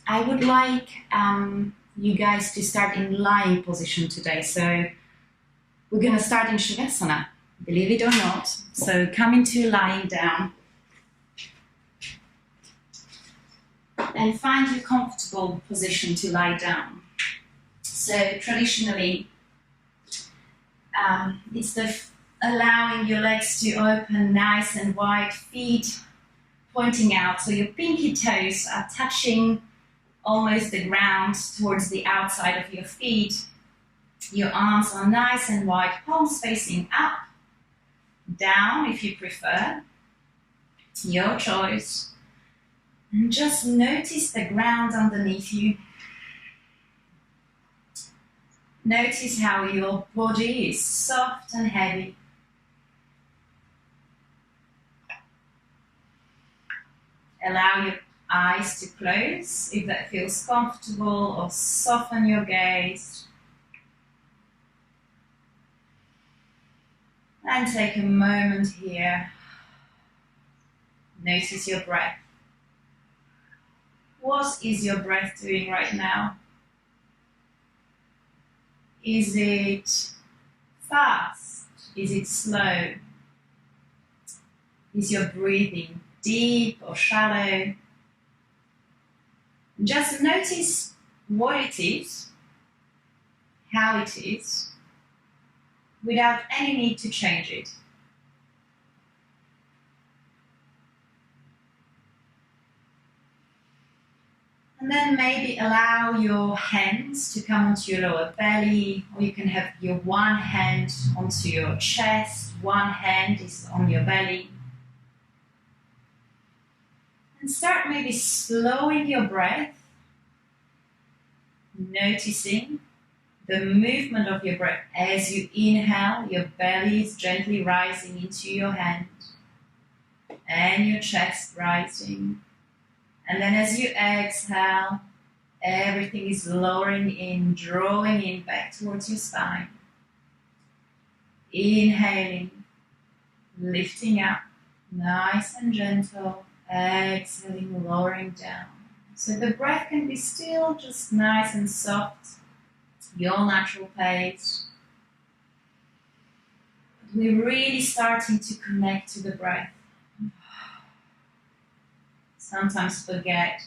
I would like you guys to start in lying position today. So we're going to start in Shavasana, believe it or not. So come into lying down and find your comfortable position to lie down. So traditionally, it's allowing your legs to open nice and wide, feet pointing out. So your pinky toes are touching almost the ground towards the outside of your feet. Your arms are nice and wide, palms facing up, down if you prefer, your choice. And just notice the ground underneath you. Notice how your body is soft and heavy. Allow your eyes to close if that feels comfortable, or soften your gaze. And take a moment here. Notice your breath. What is your breath doing right now? Is it fast? Is it slow? Is your breathing deep or shallow? Just notice what it is, how it is, without any need to change it. And then maybe allow your hands to come onto your lower belly, or you can have your one hand onto your chest, one hand is on your belly. And start maybe slowing your breath, noticing the movement of your breath. As you inhale, your belly is gently rising into your hand and your chest rising. And then as you exhale, everything is lowering in, drawing in back towards your spine. Inhaling, lifting up, nice and gentle. Exhaling, lowering down. So the breath can be still, just nice and soft, your natural pace. But we're really starting to connect to the breath. Sometimes forget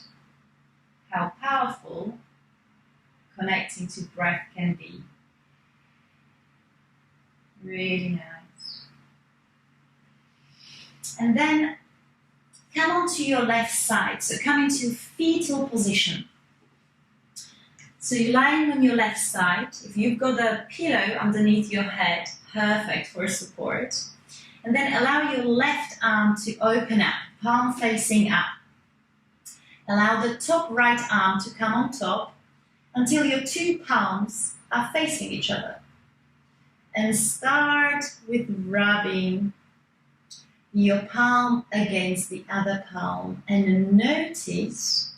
how powerful connecting to breath can be. Really nice. And then come onto your left side, so come into fetal position. So you're lying on your left side. If you've got a pillow underneath your head, perfect for support. And then allow your left arm to open up, palm facing up. Allow the top right arm to come on top until your two palms are facing each other. And start with rubbing your palm against the other palm, and notice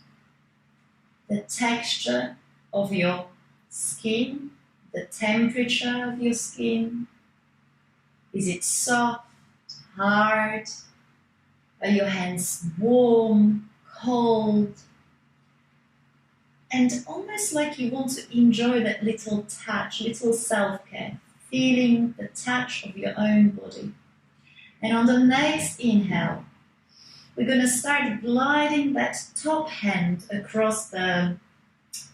the texture of your skin, the temperature of your skin. Is it soft, hard? Are your hands warm, cold? And almost like you want to enjoy that little touch, little self-care, feeling the touch of your own body. And on the next inhale, we're going to start gliding that top hand across the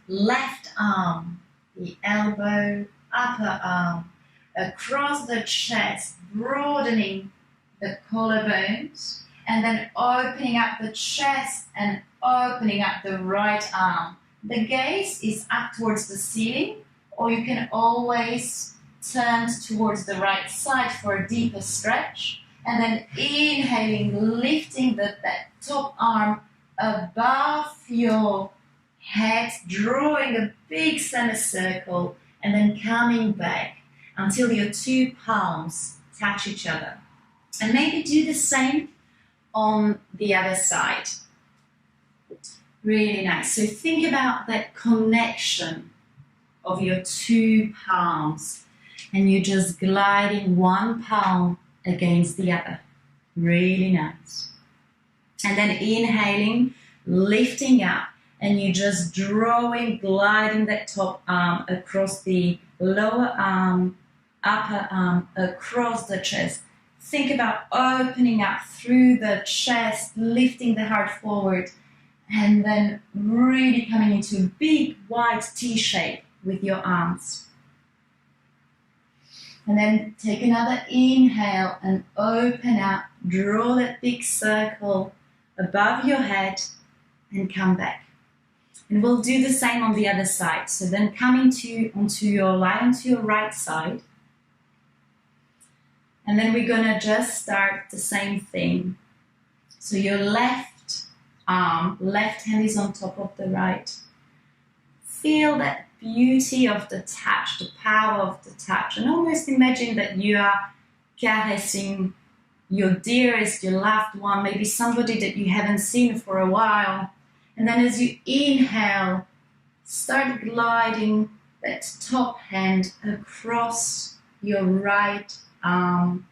left arm, the elbow, upper arm, across the chest, broadening the collarbones, and then opening up the chest and opening up the right arm. The gaze is up towards the ceiling, or you can always turn towards the right side for a deeper stretch. And then inhaling, lifting that top arm above your head, drawing a big semicircle, and then coming back until your two palms touch each other. And maybe do the same on the other side. Really nice. So think about that connection of your two palms, and you're just gliding one palm against the other. Really nice. And then inhaling, lifting up, And you're just drawing, gliding that top arm across the lower arm, upper arm, across the chest. Think about opening up through the chest, lifting the heart forward, and then really coming into a big wide T shape with your arms. And then take another inhale and open up, draw that big circle above your head and come back. And we'll do the same on the other side. So then come onto your right side. And then we're gonna just start the same thing. So your left arm, left hand is on top of the right. Feel that beauty of the touch, the power of the touch. And almost imagine that you are caressing your dearest, your loved one, maybe somebody that you haven't seen for a while. And then as you inhale, start gliding that top hand across your right arm,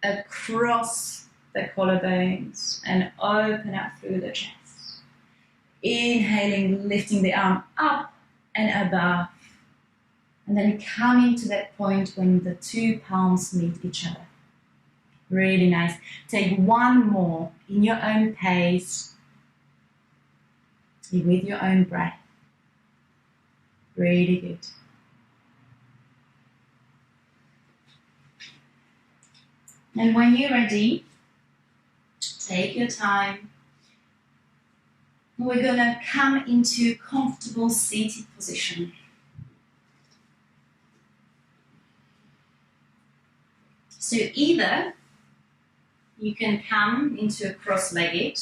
across the collarbones, and open up through the chest. Inhaling, lifting the arm up and above. And then coming to that point when the two palms meet each other. Really nice. Take one more in your own pace, with your own breath. Really good. And when you're ready, take your time. We're going to come into comfortable seated position. So either you can come into a cross-legged,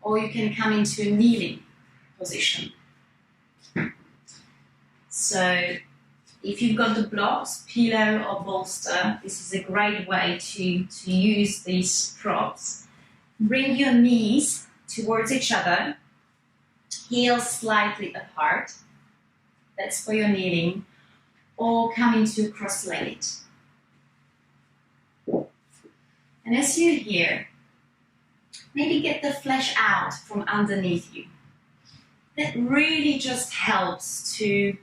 or you can come into a kneeling position. So if you've got the blocks, pillow or bolster, this is a great way to use these props. Bring your knees towards each other, heels slightly apart. That's for your kneeling. Or come into cross-legged. And as you're here, maybe get the flesh out from underneath you. That really just helps to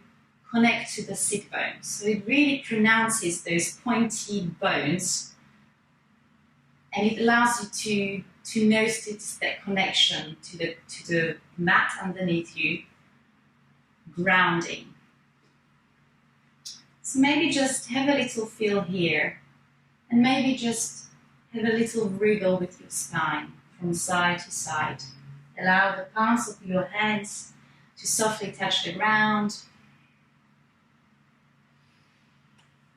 connect to the sit bones. So it really pronounces those pointy bones, and it allows you to notice that connection to the mat underneath you, grounding. So maybe just have a little feel here, and maybe just have a little wriggle with your spine from side to side. Allow the palms of your hands to softly touch the ground.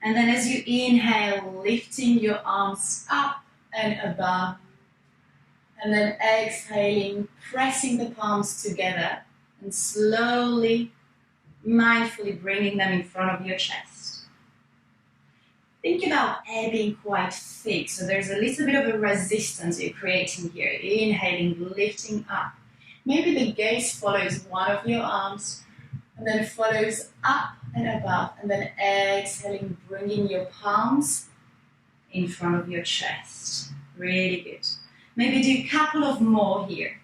And then as you inhale, lifting your arms up and above. And then exhaling, pressing the palms together and slowly, mindfully bringing them in front of your chest. Think about air being quite thick, so there's a little bit of a resistance you're creating here. Inhaling, lifting up. Maybe the gaze follows one of your arms and then follows up and above, and then exhaling, bringing your palms in front of your chest. Really good. Maybe do a couple of more here.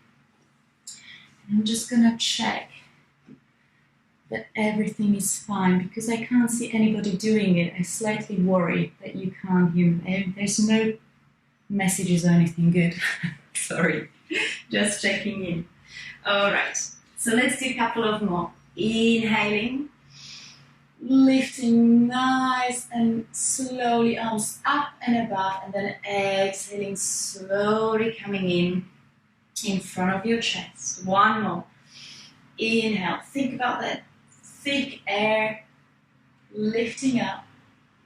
And I'm just gonna check that everything is fine, because I can't see anybody doing it. I slightly worry that you can't hear me. There's no messages or anything good. Sorry, just checking in. All right, so let's do a couple of more. Inhaling, lifting nice and slowly, arms up and above, and then exhaling, slowly coming in front of your chest. One more. Inhale, think about that thick air, lifting up,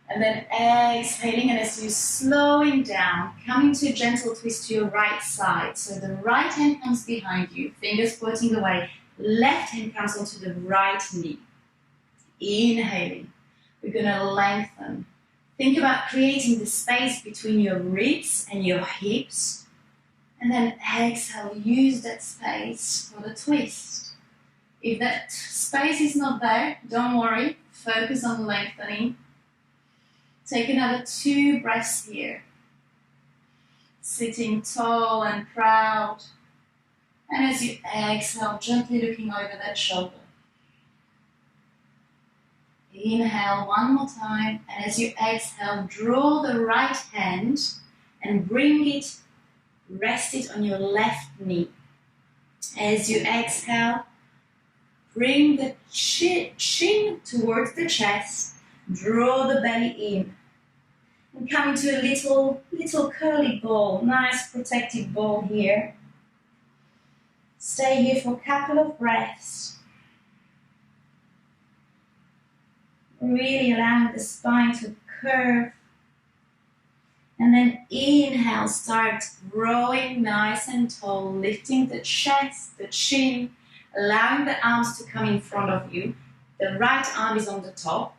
and then exhaling, and as you're slowing down, coming to a gentle twist to your right side. So the right hand comes behind you, fingers pointing away, left hand comes onto the right knee. Inhaling, we're gonna lengthen. Think about creating the space between your ribs and your hips, and then exhale, use that space for the twist. If that space is not there, don't worry, focus on lengthening. Take another 2 breaths here. Sitting tall and proud. And as you exhale, gently looking over that shoulder. Inhale one more time, and as you exhale, draw the right hand and bring it, rest it on your left knee. As you exhale, bring the chin towards the chest, draw the belly in, and come into a little curly ball, nice protected ball here. Stay here for a couple of breaths. Really allowing the spine to curve. And then inhale, start growing nice and tall, lifting the chest, the chin, allowing the arms to come in front of you. The right arm is on the top.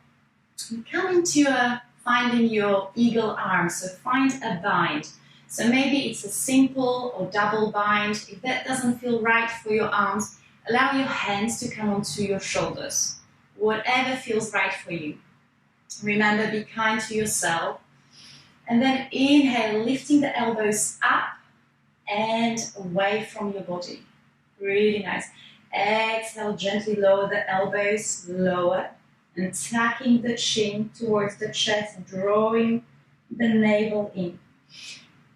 And come into finding your eagle arm, so find a bind. So maybe it's a simple or double bind. If that doesn't feel right for your arms, allow your hands to come onto your shoulders. Whatever feels right for you. Remember, be kind to yourself. And then inhale, lifting the elbows up and away from your body. Really nice. Exhale, gently lower the elbows, lower, and tucking the chin towards the chest, drawing the navel in.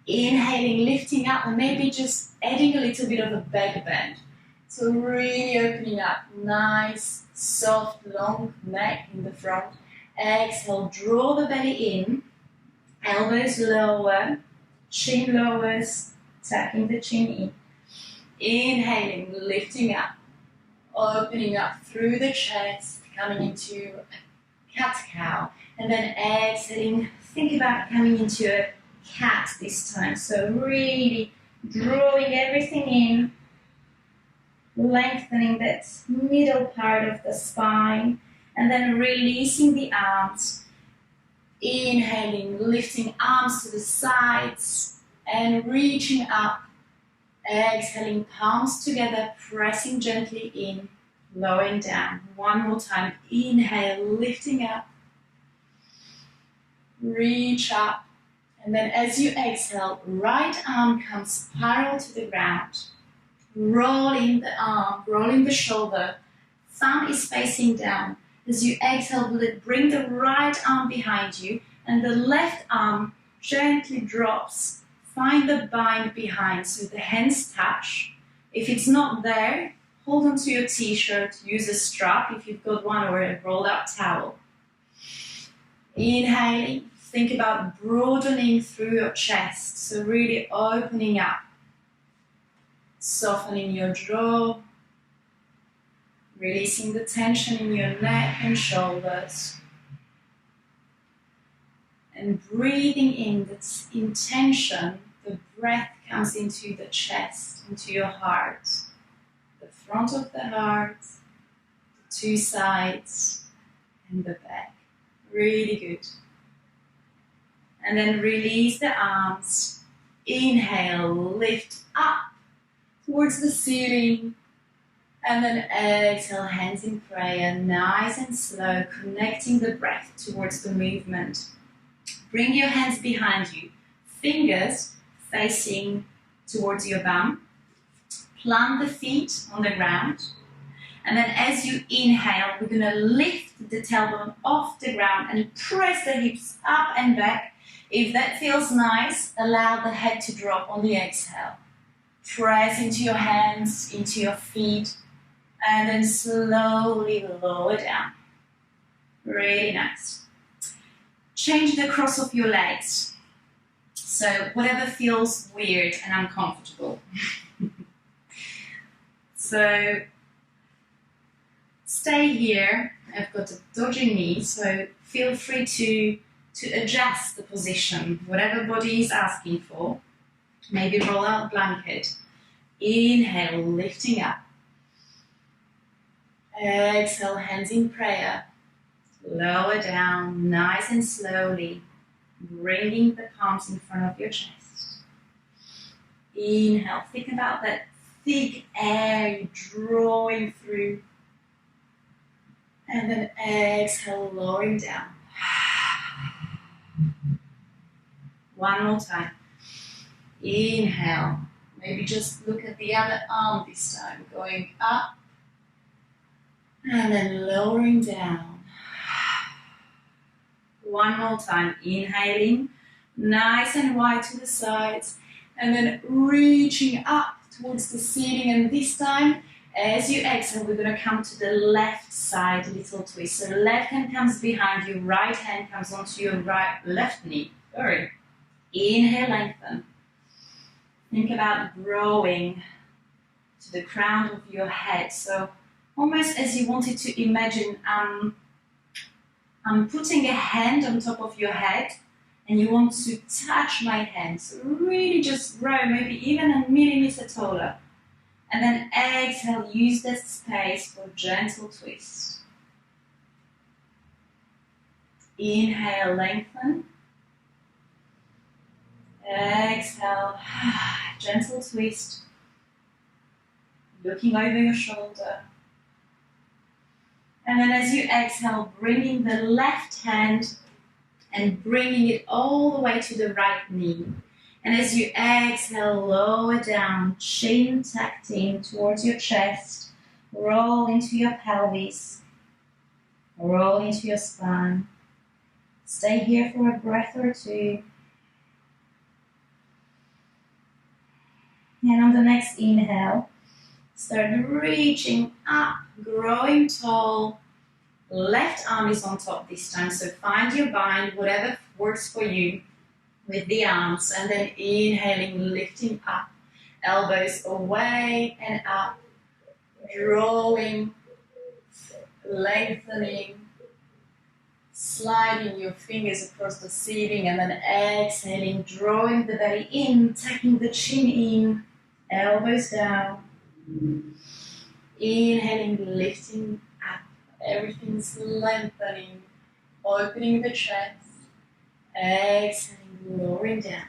Inhaling, lifting up, and maybe just adding a little bit of a back bend. So really opening up, nice, soft, long neck in the front. Exhale, draw the belly in, elbows lower, chin lowers, tucking the chin in. Inhaling, lifting up, opening up through the chest, coming into a cat-cow. And then exhaling, think about coming into a cat this time. So really drawing everything in, lengthening that middle part of the spine, and then releasing the arms. Inhaling, lifting arms to the sides and reaching up. Exhaling, palms together, pressing gently in, lowering down. One more time. Inhale, lifting up. Reach up. And then as you exhale, right arm comes parallel to the ground. Rolling the arm, rolling the shoulder. Thumb is facing down. As you exhale, bring the right arm behind you and the left arm gently drops. Find the bind behind so the hands touch. If it's not there, hold onto your t-shirt, use a strap if you've got one or a rolled up towel. Inhaling, think about broadening through your chest, so really opening up. Softening your jaw, releasing the tension in your neck and shoulders. And breathing in that intention, the breath comes into the chest, into your heart. The front of the heart, the two sides, and the back. Really good. And then release the arms. Inhale, lift up towards the ceiling. And then exhale, hands in prayer, nice and slow, connecting the breath towards the movement. Bring your hands behind you, fingers facing towards your bum. Plant the feet on the ground. And then as you inhale, we're going to lift the tailbone off the ground and press the hips up and back. If that feels nice, allow the head to drop on the exhale. Press into your hands, into your feet, and then slowly lower down. Really nice. Change the cross of your legs. So whatever feels weird and uncomfortable. So stay here. I've got a dodgy knee, so feel free to adjust the position, whatever body is asking for. Maybe roll out blanket. Inhale, lifting up. Exhale, hands in prayer. Lower down, nice and slowly, bringing the palms in front of your chest. Inhale, think about that thick air you're drawing through. And then exhale, lowering down. One more time. Inhale, Maybe just look at the other arm this time, going up and then lowering down. One more time, inhaling, nice and wide to the sides, and then reaching up towards the ceiling. And this time, as you exhale, we're going to come to the left side, little twist. So left hand comes behind you, right hand comes onto your left knee. Sorry. Inhale, lengthen. Think about growing to the crown of your head. So almost as you wanted to imagine, I'm putting a hand on top of your head and you want to touch my hand. So really just grow, maybe even a millimeter taller. And then exhale, use that space for gentle twist. Inhale, lengthen. Exhale, gentle twist. Looking over your shoulder. And then as you exhale, bringing the left hand and bringing it all the way to the right knee. And as you exhale, lower down, chin tucked in towards your chest. Roll into your pelvis. Roll into your spine. Stay here for a breath or two. And on the next inhale, start reaching up, growing tall. Left arm is on top this time, so find your bind, whatever works for you with the arms. And then inhaling, lifting up, elbows away and up, drawing, lengthening, sliding your fingers across the ceiling, and then exhaling, drawing the belly in, tucking the chin in, elbows down. Inhaling, lifting up, everything's lengthening, opening the chest. Exhaling, lowering down.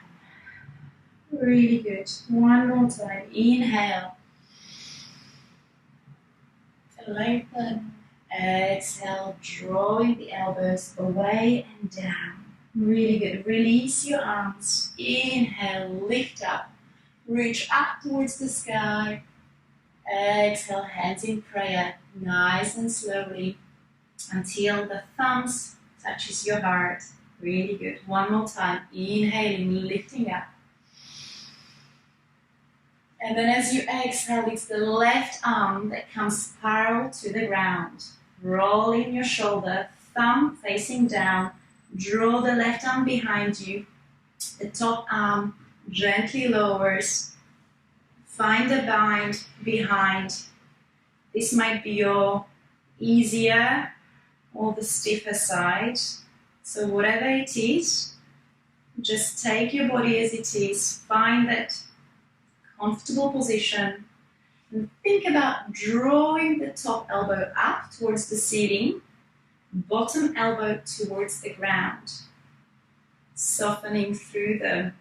Really good. One more time. Inhale. Lengthen. Exhale, drawing the elbows away and down. Really good. Release your arms. Inhale, lift up. Reach up towards the sky. Exhale, hands in prayer. Nice and slowly until the thumbs touches your heart. Really good. One more time. Inhaling, lifting up. And then as you exhale, it's the left arm that comes parallel to the ground. Roll in your shoulder, thumb facing down. Draw the left arm behind you. The top arm gently lowers. Find the bind behind. This might be your easier or the stiffer side. So whatever it is, just take your body as it is. Find that comfortable position. And think about drawing the top elbow up towards the ceiling, bottom elbow towards the ground. Softening through the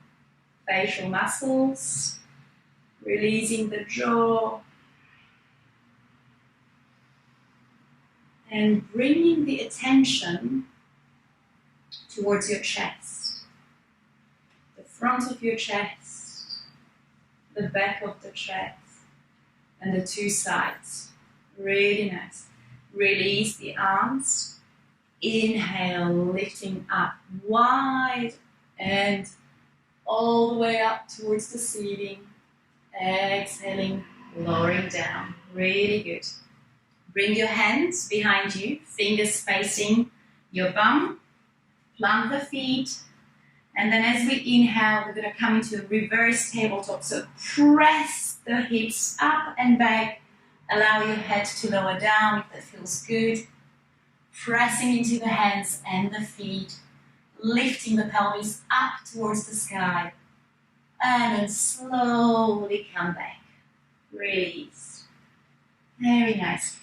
facial muscles, releasing the jaw, and bringing the attention towards your chest, the front of your chest, the back of the chest, and the two sides. Really nice. Release the arms. Inhale, lifting up wide and all the way up towards the ceiling. Exhaling, lowering down. Really good. Bring your hands behind you, fingers facing your bum. Plant the feet. And then as we inhale, we're going to come into a reverse tabletop. So press the hips up and back. Allow your head to lower down if that feels good. Pressing into the hands and the feet. Lifting the pelvis up towards the sky. And then slowly come back. Release. Very nice.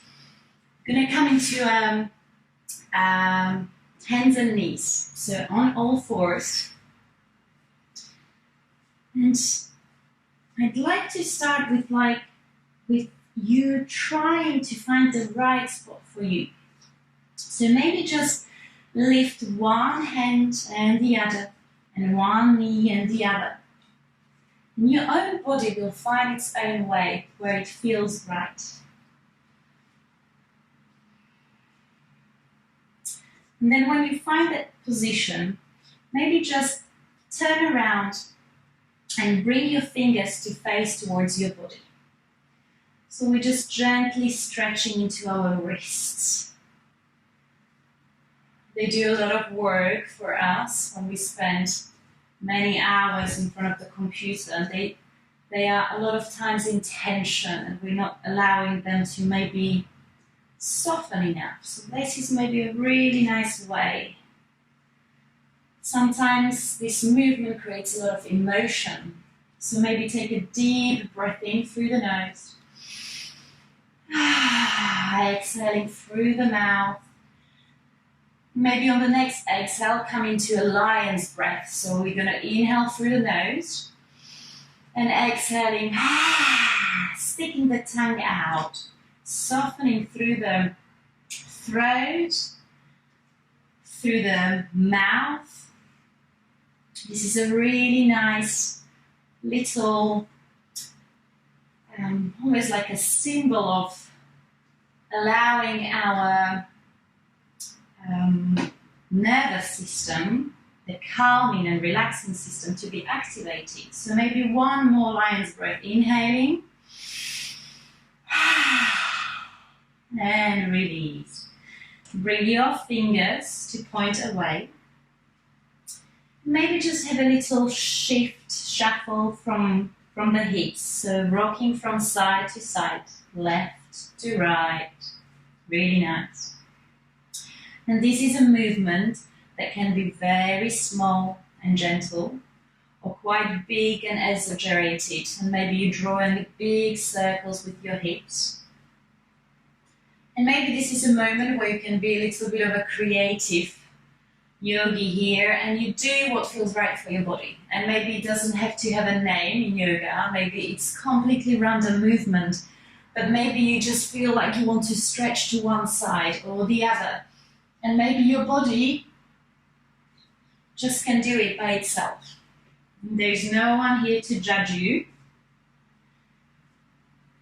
Going to come into hands and knees. So on all fours. And I'd like to start with you trying to find the right spot for you. So maybe just lift one hand and the other, and one knee and the other. And your own body will find its own way where it feels right. And then when you find that position, maybe just turn around and bring your fingers to face towards your body. So we're just gently stretching into our wrists. They do a lot of work for us when we spend many hours in front of the computer. They are a lot of times in tension and we're not allowing them to maybe soften enough. So this is maybe a really nice way. Sometimes this movement creates a lot of emotion. So maybe take a deep breath in through the nose. Exhaling through the mouth. Maybe on the next exhale, come into a lion's breath. So we're going to inhale through the nose and exhaling, sticking the tongue out, softening through the throat, through the mouth. This is a really nice little, almost like a symbol of allowing our nervous system, the calming and relaxing system, to be activated. So maybe one more lion's breath, inhaling and release. Bring your fingers to point away. Maybe just have a little shuffle from the hips. So rocking from side to side, left to right. Really nice. And this is a movement that can be very small and gentle, or quite big and exaggerated. And maybe you draw in big circles with your hips. And maybe this is a moment where you can be a little bit of a creative yogi here, and you do what feels right for your body. And maybe it doesn't have to have a name in yoga. Maybe it's completely random movement, but maybe you just feel like you want to stretch to one side or the other. And maybe your body just can do it by itself. There's no one here to judge you.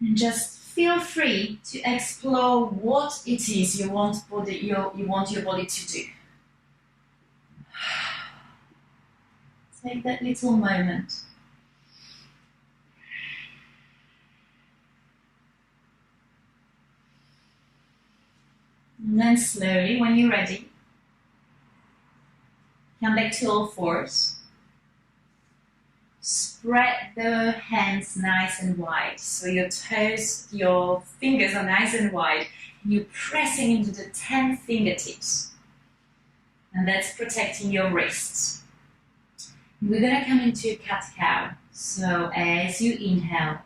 And just feel free to explore what it is you want your body to do. Take that little moment. And then slowly, when you're ready, come back to all fours. Spread the hands nice and wide. So your toes, your fingers are nice and wide. And you're pressing into the 10 fingertips. And that's protecting your wrists. We're going to come into cat-cow. So as you inhale,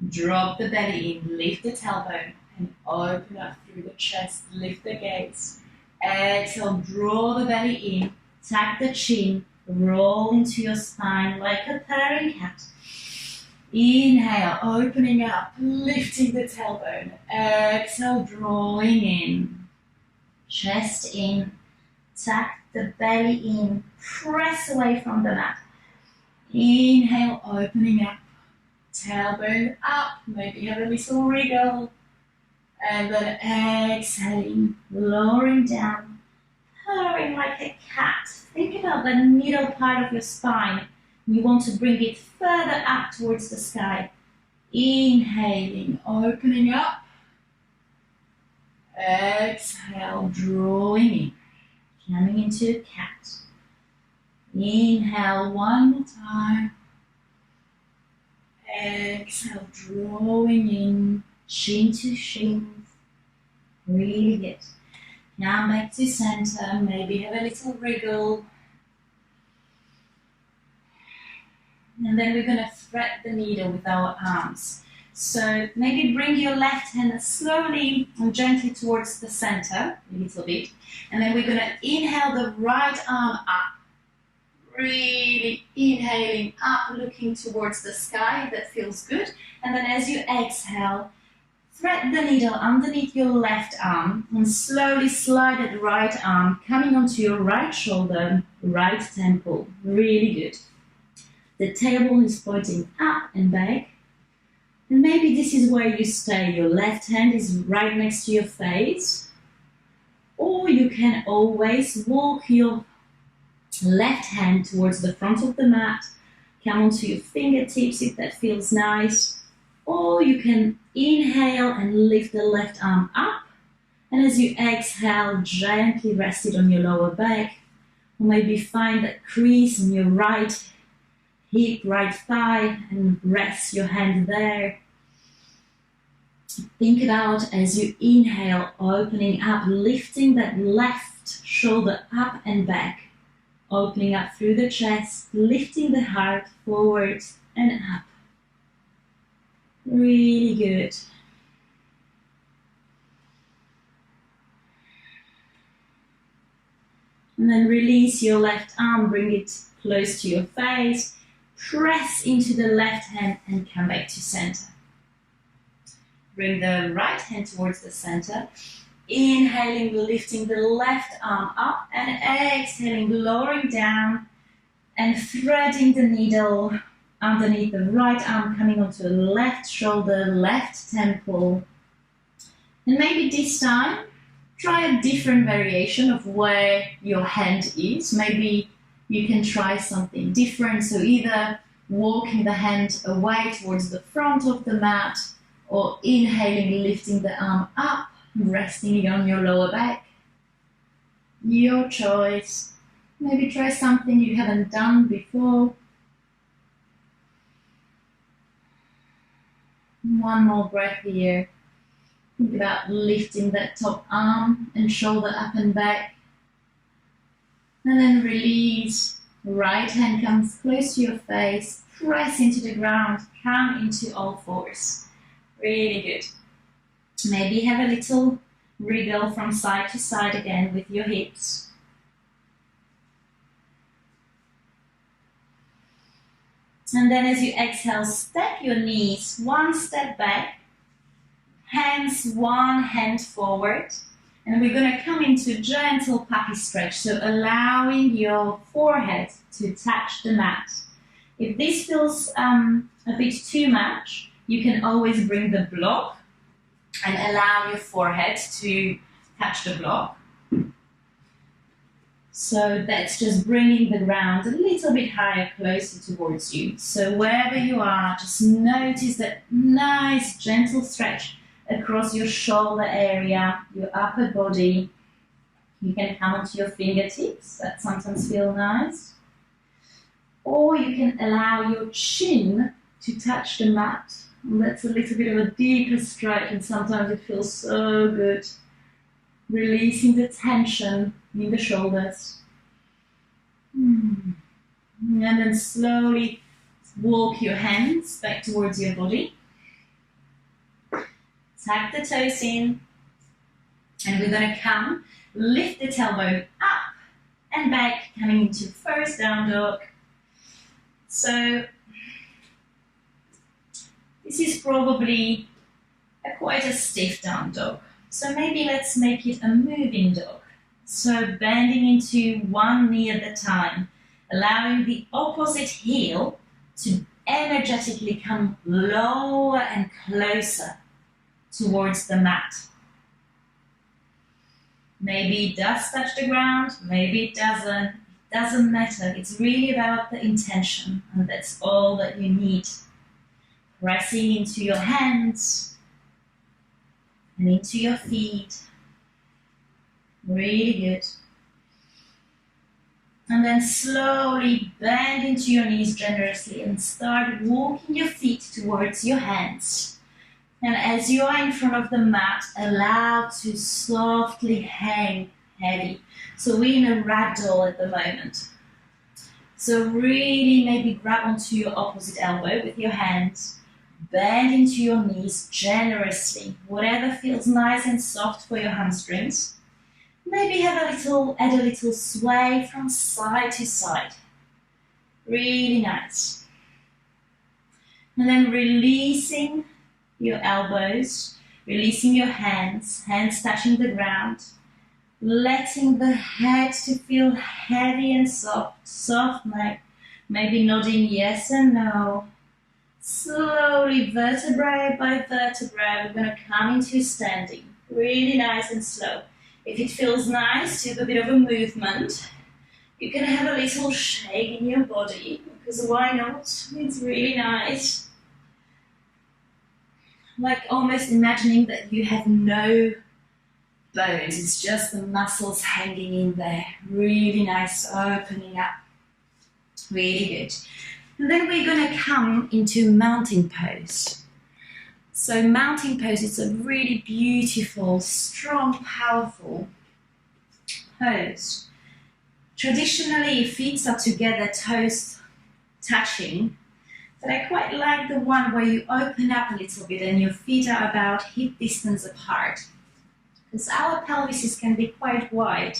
drop the belly in, lift the tailbone, and open up through the chest, lift the gaze. Exhale, draw the belly in, tuck the chin, roll into your spine like a purring cat. Inhale, opening up, lifting the tailbone. Exhale, drawing in, chest in, tuck the belly in, press away from the mat. Inhale, opening up, tailbone up, maybe have a little wriggle. And then exhaling, lowering down, purring like a cat. Think about the middle part of your spine. You want to bring it further up towards the sky. Inhaling, opening up. Exhale, drawing in, coming into a cat. Inhale one more time. Exhale, drawing in, chin to shin. Really good. Now back to center. Maybe have a little wriggle. And then we're going to thread the needle with our arms. So maybe bring your left hand slowly and gently towards the center, a little bit. And then we're going to inhale the right arm up. Really inhaling up, looking towards the sky. That feels good. And then as you exhale, thread the needle underneath your left arm and slowly slide that right arm coming onto your right shoulder, right temple. Really good. The tailbone is pointing up and back. And maybe this is where you stay. Your left hand is right next to your face. Or you can always walk your left hand towards the front of the mat. Come onto your fingertips if that feels nice. Or you can inhale and lift the left arm up. And as you exhale, gently rest it on your lower back. Or maybe find that crease in your right hip, right thigh, and rest your hand there. Think about, as you inhale, opening up, lifting that left shoulder up and back. Opening up through the chest, lifting the heart forward and up. Really good. And then release your left arm, bring it close to your face. Press into the left hand and come back to center. Bring the right hand towards the center. Inhaling, lifting the left arm up, and exhaling, lowering down and threading the needle underneath the right arm, coming onto the left shoulder, left temple. And maybe this time, try a different variation of where your hand is. Maybe you can try something different. So either walking the hand away towards the front of the mat, or inhaling, lifting the arm up, resting on your lower back. Your choice. Maybe try something you haven't done before. One more breath here. Think about lifting that top arm and shoulder up and back. And then release. Right hand comes close to your face. Press into the ground. Come into all fours. Really good. Maybe have a little wriggle from side to side again with your hips. And then as you exhale, step your knees one step back. Hands, one hand forward. And we're going to come into gentle puppy stretch. So allowing your forehead to touch the mat. If this feels a bit too much, you can always bring the block and allow your forehead to touch the block. So that's just bringing the ground a little bit higher, closer towards you. So wherever you are, just notice that nice, gentle stretch across your shoulder area, your upper body. You can come onto your fingertips. That sometimes feels nice. Or you can allow your chin to touch the mat. And that's a little bit of a deeper stretch, and sometimes it feels so good. Releasing the tension in the shoulders. And then slowly walk your hands back towards your body. Tuck the toes in. And we're going to come, lift the tailbone up and back, coming into first down dog. So this is probably quite a stiff down dog. So maybe let's make it a moving dog. So bending into one knee at a time, allowing the opposite heel to energetically come lower and closer towards the mat. Maybe it does touch the ground, maybe it doesn't. It doesn't matter. It's really about the intention, and that's all that you need. Pressing into your hands and into your feet. Really good. And then slowly bend into your knees generously and start walking your feet towards your hands. And as you are in front of the mat, allow to softly hang heavy. So we're in a ragdoll at the moment. So really maybe grab onto your opposite elbow with your hands. Bend into your knees generously. Whatever feels nice and soft for your hamstrings. Maybe add a little sway from side to side. Really nice. And then releasing your elbows, releasing your hands touching the ground, letting the head to feel heavy and soft neck, Maybe nodding yes and no. Slowly, vertebrae by vertebrae, we're going to come into standing. Really nice and slow. If it feels nice, do a bit of a movement. You can have a little shake in your body, because why not? It's really nice. Like almost imagining that you have no bones, it's just the muscles hanging in there. Really nice, opening up. Really good. And then we're going to come into mountain pose. So mountain pose is a really beautiful, strong, powerful pose. Traditionally, feet are together, toes touching, but I quite like the one where you open up a little bit and your feet are about hip distance apart, because our pelvises can be quite wide.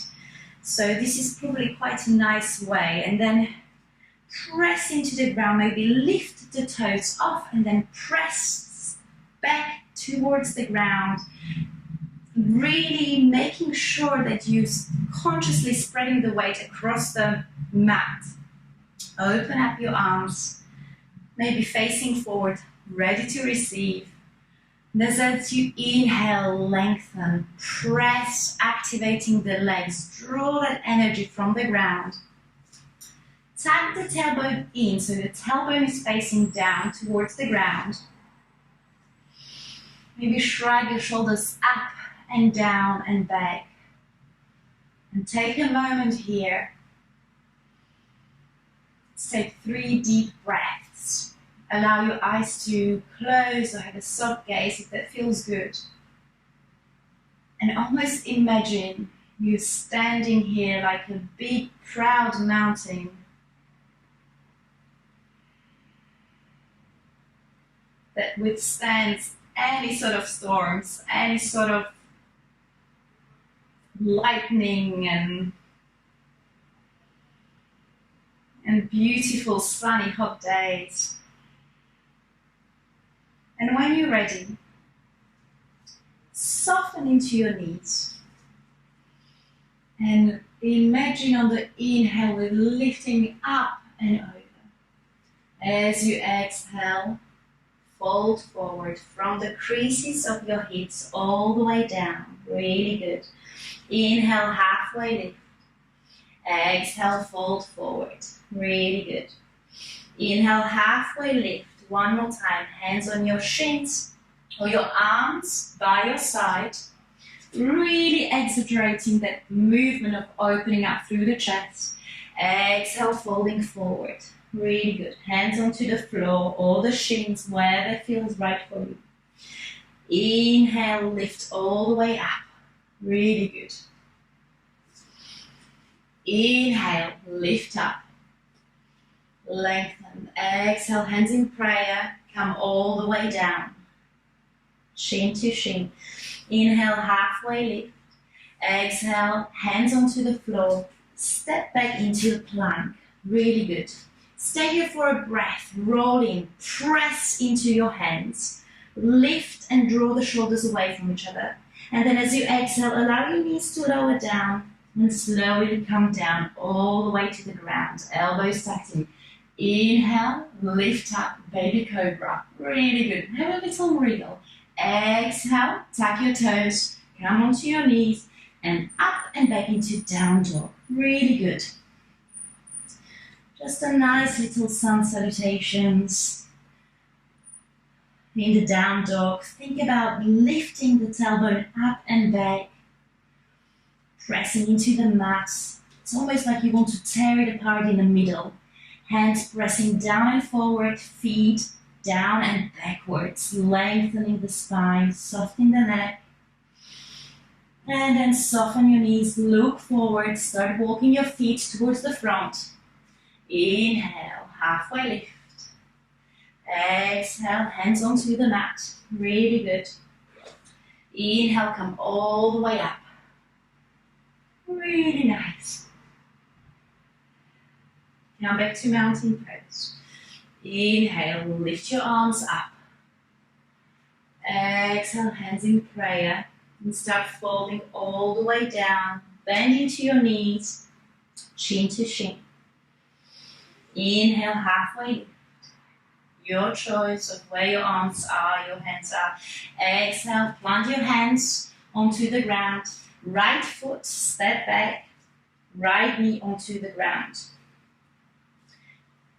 So this is probably quite a nice way. And then press into the ground, maybe lift the toes off and then press back towards the ground. Really making sure that you're consciously spreading the weight across the mat. Open up your arms, maybe facing forward, ready to receive. And as you inhale, lengthen, press, activating the legs, draw that energy from the ground. Tap the tailbone in, so the tailbone is facing down towards the ground. Maybe shrug your shoulders up and down and back. And take a moment here. Let's take 3 deep breaths. Allow your eyes to close or have a soft gaze if that feels good. And almost imagine you standing here like a big, proud mountain. That withstands any sort of storms, any sort of lightning and beautiful sunny hot days. And when you're ready, soften into your knees and imagine on the inhale we're lifting up and over. As you exhale, fold forward from the creases of your hips all the way down. Really good. Inhale, halfway lift. Exhale, fold forward. Really good. Inhale, halfway lift. One more time. Hands on your shins or your arms by your side. Really exaggerating that movement of opening up through the chest. Exhale, folding forward. Really good. Hands onto the floor or the shins, wherever feels right for you. Inhale, lift all the way up. Really good. Inhale, lift up. Lengthen. Exhale, hands in prayer. Come all the way down. Shin to shin. Inhale, halfway lift. Exhale, hands onto the floor. Step back into a plank. Really good. Stay here for a breath, roll in, press into your hands, lift and draw the shoulders away from each other. And then as you exhale, allow your knees to lower down and slowly come down all the way to the ground, elbows tucked in. Inhale, lift up, baby cobra, really good. Have a little wriggle. Exhale, tuck your toes, come onto your knees and up and back into down dog, really good. Just a nice little sun salutations. In the down dog, think about lifting the tailbone up and back, pressing into the mat. It's almost like you want to tear it apart in the middle. Hands pressing down and forward, feet down and backwards, lengthening the spine, softening the neck. And then soften your knees, look forward, start walking your feet towards the front. Inhale, halfway lift. Exhale, hands onto the mat. Really good. Inhale, come all the way up. Really nice. Now back to mountain pose. Inhale, lift your arms up. Exhale, hands in prayer. And start folding all the way down. Bend into your knees, chin to shin. Inhale, halfway lift. Your choice of where your arms are, your hands are. Exhale, plant your hands onto the ground. Right foot, step back. Right knee onto the ground.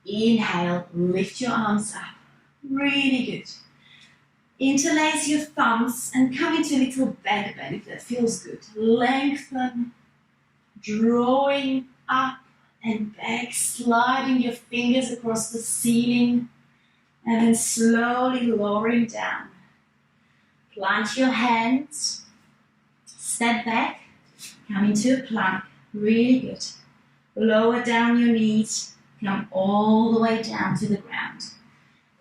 Inhale, lift your arms up. Really good. Interlace your thumbs and come into a little back bend if that feels good. Lengthen, drawing up and back, sliding your fingers across the ceiling and then slowly lowering down. Plant your hands, step back, come into a plank. Really good. Lower down your knees, come all the way down to the ground.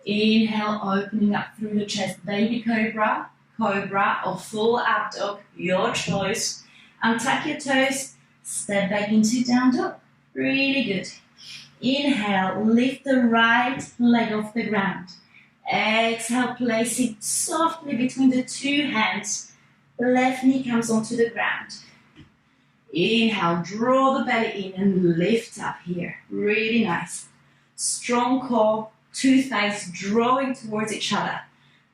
Inhale, opening up through the chest, baby cobra, cobra or full up dog, your choice. Untuck your toes, step back into down dog. Really good. Inhale, lift the right leg off the ground. Exhale, place it softly between the two hands. Left knee comes onto the ground. Inhale, draw the belly in and lift up here. Really nice. Strong core. Two thighs drawing towards each other.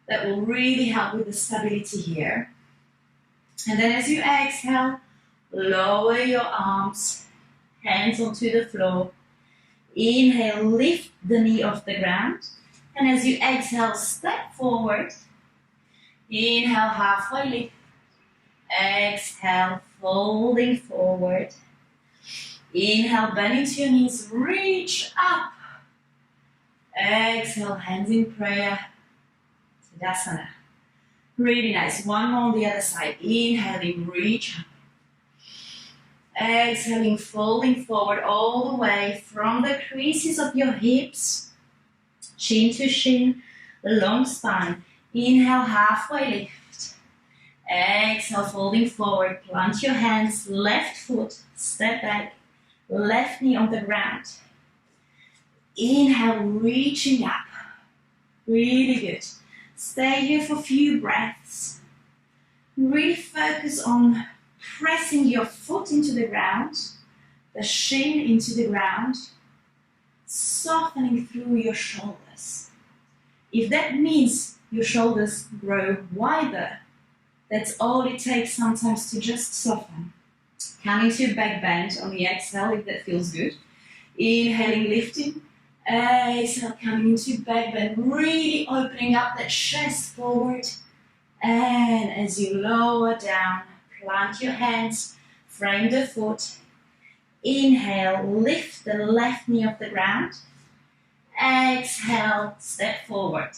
That will really help with the stability here. And then as you exhale, lower your arms, hands onto the floor. Inhale, lift the knee off the ground. And as you exhale, step forward. Inhale, halfway lift. Exhale, folding forward. Inhale, bend into your knees, reach up. Exhale, hands in prayer, Tadasana. Really nice. One more on the other side. Inhaling, reach up. Exhaling, folding forward all the way from the creases of your hips, chin to shin, the long spine. Inhale, halfway lift. Exhale, folding forward. Plant your hands, left foot, step back, left knee on the ground. Inhale, reaching up. Really good. Stay here for a few breaths. Really focus on pressing your foot into the ground, the shin into the ground, softening through your shoulders. If that means your shoulders grow wider, that's all it takes sometimes to just soften. Come into back bend on the exhale if that feels good. Inhaling, lifting. Exhale, coming into back bend, really opening up that chest forward. And as you lower down, plant your hands, frame the foot. Inhale, lift the left knee off the ground. Exhale, step forward.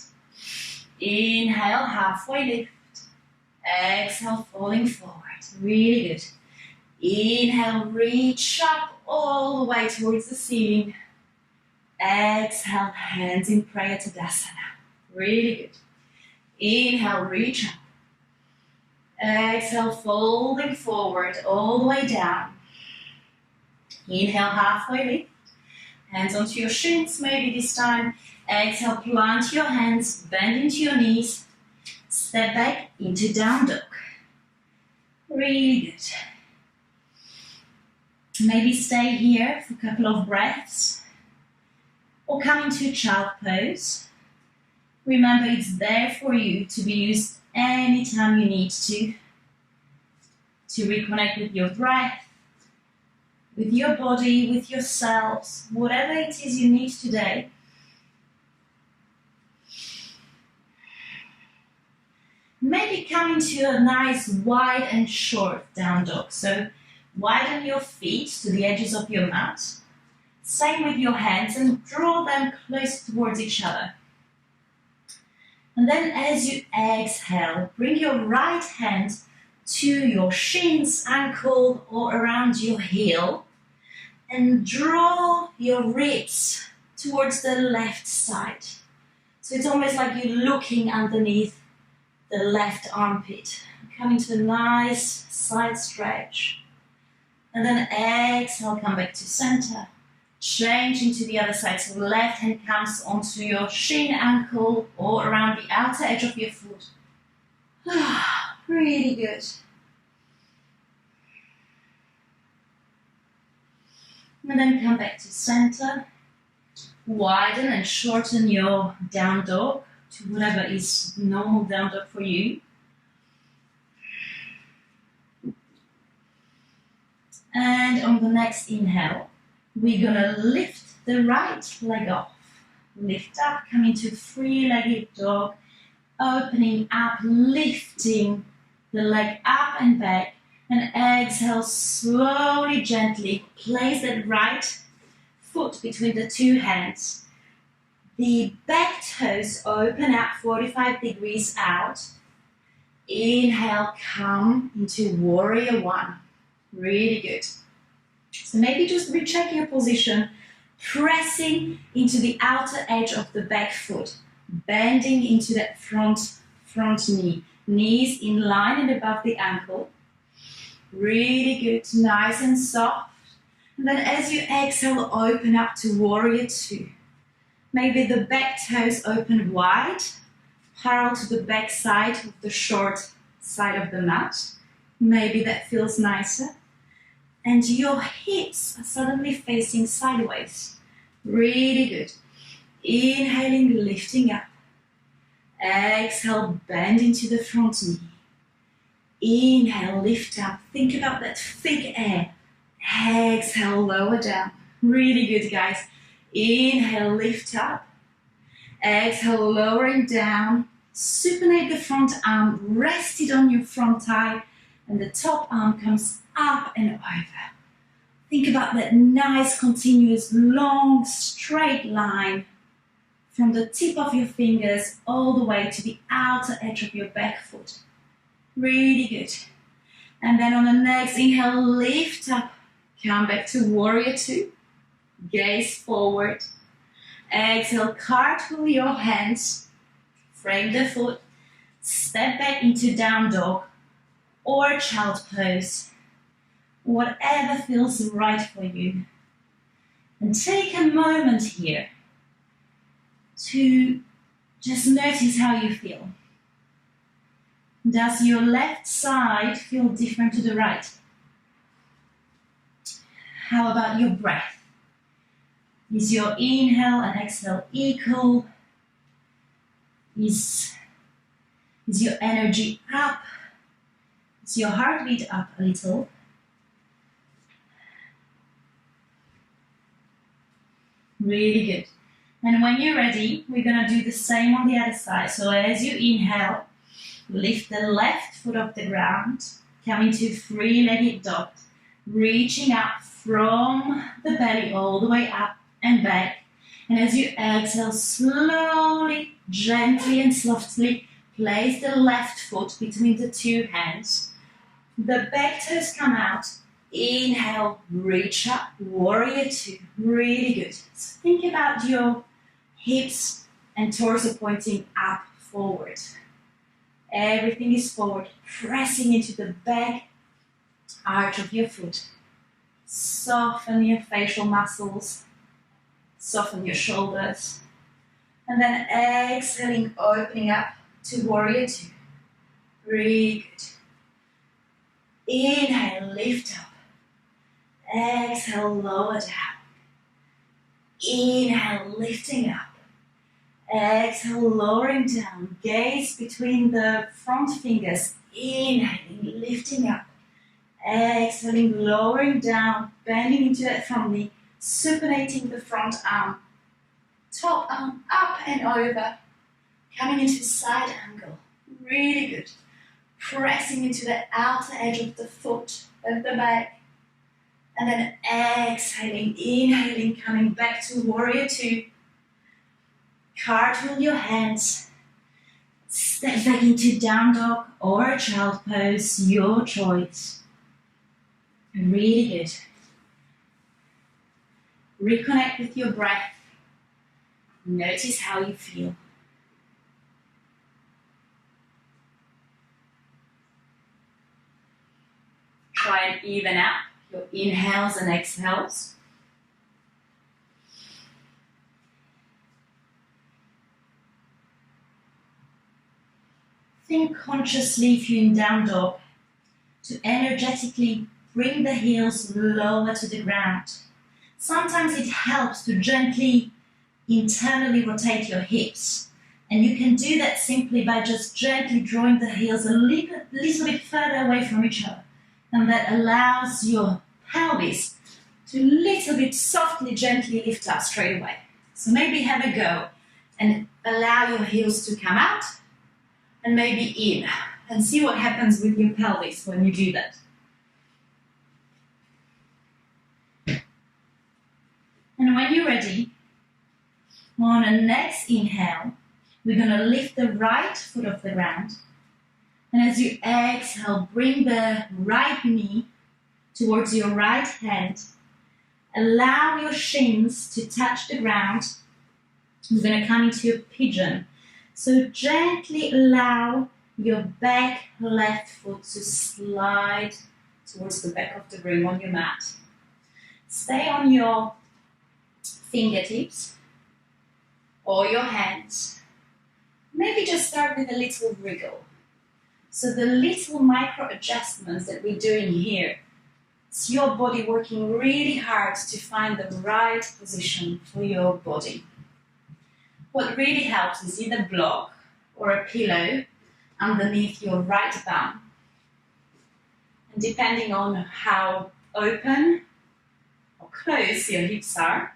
Inhale, halfway lift. Exhale, falling forward. Really good. Inhale, reach up all the way towards the ceiling. Exhale, hands in prayer, Tadasana. Really good. Inhale, reach up. Exhale, folding forward all the way down. Inhale, halfway lift. Hands onto your shins, maybe this time. Exhale, plant your hands, bend into your knees. Step back into down dog. Really good. Maybe stay here for a couple of breaths. Or come into child pose. Remember, it's there for you to be used anytime you need to reconnect with your breath, with your body, with yourselves, whatever it is you need today. Maybe come into a nice wide and short down dog. So widen your feet to the edges of your mat. Same with your hands and draw them close towards each other. And then as you exhale, bring your right hand to your shins, ankle, or around your heel and draw your ribs towards the left side. So it's almost like you're looking underneath the left armpit. Coming to a nice side stretch. And then exhale, come back to center. Change into the other side, so the left hand comes onto your shin, ankle, or around the outer edge of your foot. Really good. And then come back to center. Widen and shorten your down dog to whatever is normal down dog for you. And on the next inhale, we're gonna lift the right leg off. Lift up, come into three-legged dog, opening up, lifting the leg up and back, and exhale slowly, gently. Place that right foot between the two hands. The back toes open up 45 degrees out. Inhale, come into warrior one. Really good. So maybe just recheck your position, pressing into the outer edge of the back foot, bending into that front knee. Knees in line and above the ankle. Really good, nice and soft. And then as you exhale, open up to warrior two. Maybe the back toes open wide, parallel to the back side of the short side of the mat. Maybe that feels nicer. And your hips are suddenly facing sideways. Really good. Inhaling, lifting up. Exhale, bend into the front knee. Inhale, lift up. Think about that thick air. Exhale, lower down. Really good, guys. Inhale, lift up. Exhale, lowering down. Supinate the front arm. Rest it on your front thigh. And the top arm comes up and over. Think about that nice, continuous, long, straight line from the tip of your fingers all the way to the outer edge of your back foot. Really good. And then on the next inhale, lift up. Come back to warrior two. Gaze forward. Exhale, cartwheel your hands. Frame the foot. Step back into down dog or child pose. Whatever feels right for you. And take a moment here to just notice how you feel. Does your left side feel different to the right? How about your breath? Is your inhale and exhale equal? Is your energy up? Is your heartbeat up a little? Really good. And when you're ready, we're going to do the same on the other side. So as you inhale, lift the left foot off the ground, come into three-legged dog, reaching up from the belly all the way up and back. And as you exhale, slowly, gently and softly, place the left foot between the two hands. The back toes come out. Inhale, reach up, warrior two. Really good. So think about your hips and torso pointing up, forward. Everything is forward, pressing into the back arch of your foot. Soften your facial muscles, soften your shoulders. And then exhaling, opening up to warrior two. Really good. Inhale, lift up. Exhale, lower down. Inhale, lifting up. Exhale, lowering down. Gaze between the front fingers. Inhaling, lifting up. Exhaling, lowering down, bending into that front knee, supinating the front arm. Top arm up and over. Coming into side angle. Really good. Pressing into the outer edge of the foot, of the back. And then exhaling, inhaling, coming back to warrior two. Cartwheel your hands. Step back into down dog or child pose, your choice. Really good. Reconnect with your breath. Notice how you feel. Try and even out your inhales and exhales. Think consciously if you're in down dog to energetically bring the heels lower to the ground. Sometimes it helps to gently internally rotate your hips. And you can do that simply by just gently drawing the heels a little bit further away from each other. And that allows your pelvis to a little bit softly, gently lift up straight away. So maybe have a go and allow your heels to come out and maybe in. And see what happens with your pelvis when you do that. And when you're ready, on the next inhale, we're going to lift the right foot off the ground. And as you exhale, bring the right knee towards your right hand. Allow your shins to touch the ground. We're going to come into a pigeon. So gently allow your back left foot to slide towards the back of the room on your mat. Stay on your fingertips or your hands. Maybe just start with a little wriggle. So the little micro adjustments that we're doing here, it's your body working really hard to find the right position for your body. What really helps is either block or a pillow underneath your right bum. And depending on how open or close your hips are,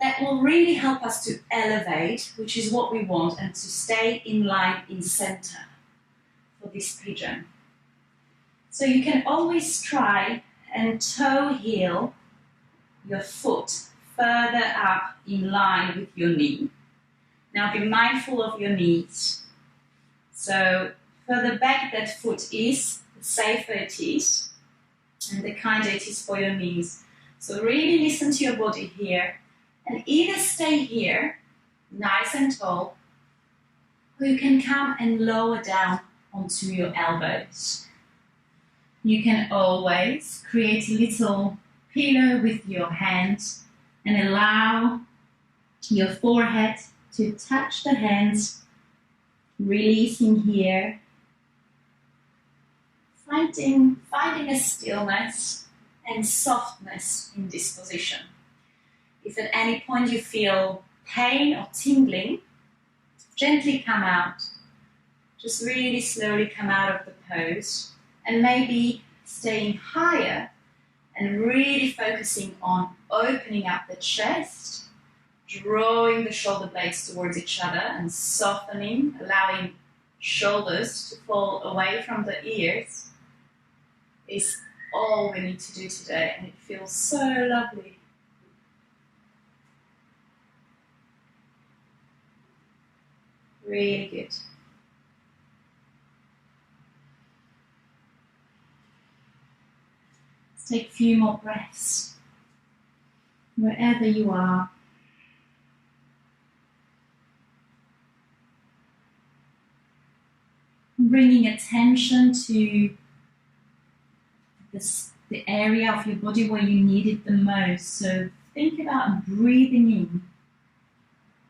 that will really help us to elevate, which is what we want, and to stay in line in center for this pigeon. So you can always try and toe heel your foot further up in line with your knee. Now be mindful of your knees. So further back that foot is, the safer it is, and the kinder it is for your knees. So really listen to your body here, and either stay here, nice and tall, or you can come and lower down onto your elbows. You can always create a little pillow with your hands and allow your forehead to touch the hands, releasing here, finding a stillness and softness in this position. If at any point you feel pain or tingling, gently come out. Just really slowly come out of the pose and maybe staying higher and really focusing on opening up the chest, drawing the shoulder blades towards each other and softening, allowing shoulders to fall away from the ears is all we need to do today, and it feels so lovely. Really good. Let's take a few more breaths wherever you are. Bringing attention to the area of your body where you need it the most. So think about breathing in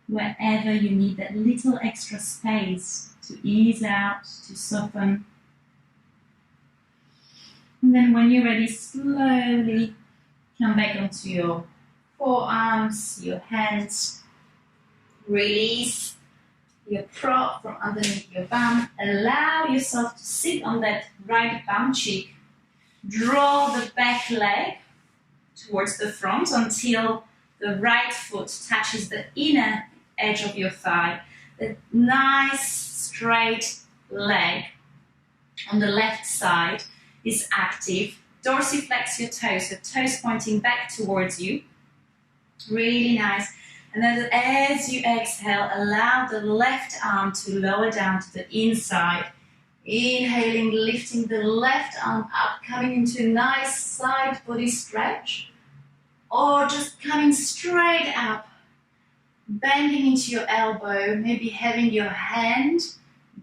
wherever you need that little extra space to ease out, to soften. And then when you're ready, slowly come back onto your forearms, your hands. Release your prop from underneath your bum. Allow yourself to sit on that right bum cheek. Draw the back leg towards the front until the right foot touches the inner edge of your thigh. The nice straight leg on the left side is active. Dorsiflex your toes, the toes pointing back towards you. Really nice. And then as you exhale, allow the left arm to lower down to the inside. Inhaling, lifting the left arm up, coming into a nice side body stretch. Or just coming straight up, bending into your elbow, maybe having your hand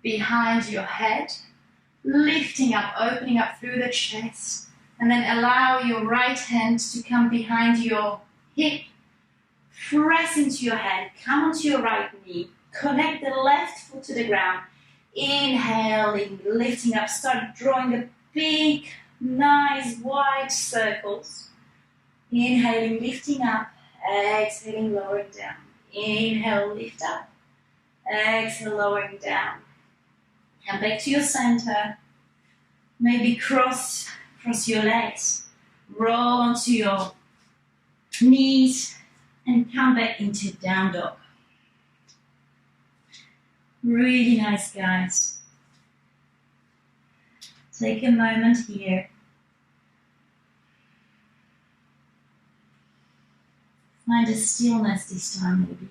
behind your head, lifting up, opening up through the chest, and then allow your right hand to come behind your hip, press into your hand, come onto your right knee, connect the left foot to the ground, inhaling, lifting up, start drawing the big, nice, wide circles. Inhaling, lifting up, Exhaling, lowering down. Inhale, lift up. Exhale, lowering down. Come back to your center. Maybe cross your legs. Roll onto your knees and come back into down dog. Really nice, guys. Take a moment here. Find a stillness this time, maybe.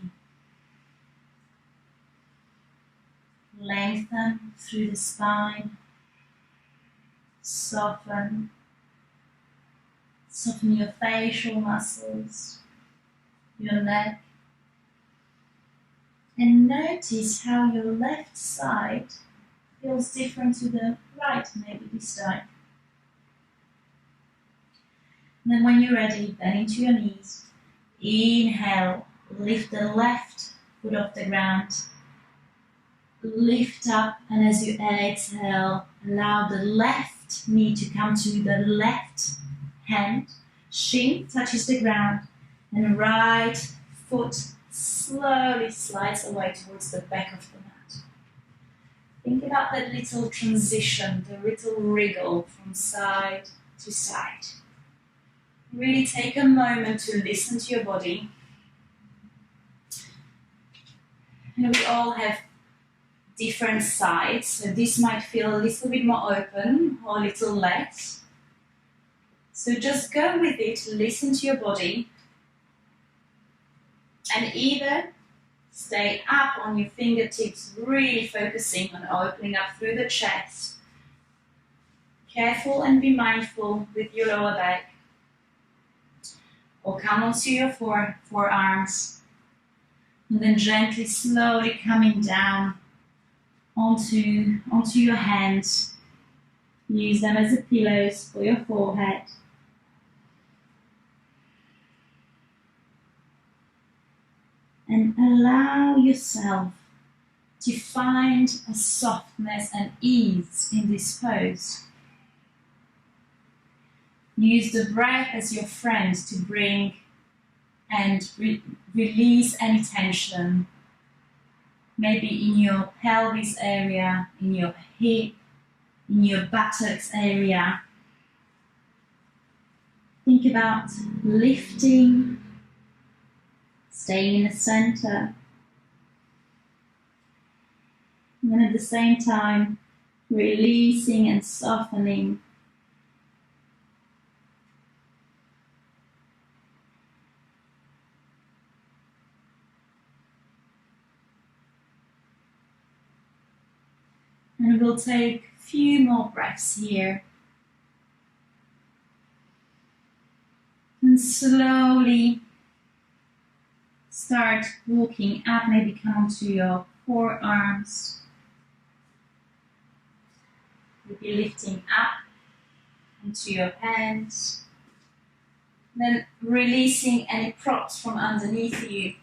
Lengthen through the spine. Soften your facial muscles, your neck. And notice how your left side feels different to the right, maybe this time. And then when you're ready, bend into your knees. Inhale, lift the left foot off the ground. Lift up, and as you exhale, allow the left knee to come to the left hand. Shin touches the ground, and right foot slowly slides away towards the back of the mat. Think about that little transition, the little wriggle from side to side. Really take a moment to listen to your body. And we all have different sides, so this might feel a little bit more open or a little less. So just go with it, listen to your body, and either stay up on your fingertips, really focusing on opening up through the chest. Careful and be mindful with your lower back. Or come onto your forearms, and then gently, slowly coming down onto your hands. Use them as a pillows for your forehead. And allow yourself to find a softness and ease in this pose. Use the breath as your friend to bring and release any tension. Maybe in your pelvis area, in your hip, in your buttocks area. Think about lifting, staying in the center, and then at the same time releasing and softening. And we'll take a few more breaths here. And slowly start walking up, maybe come onto your forearms. Maybe lifting up into your hands. Then releasing any props from underneath you.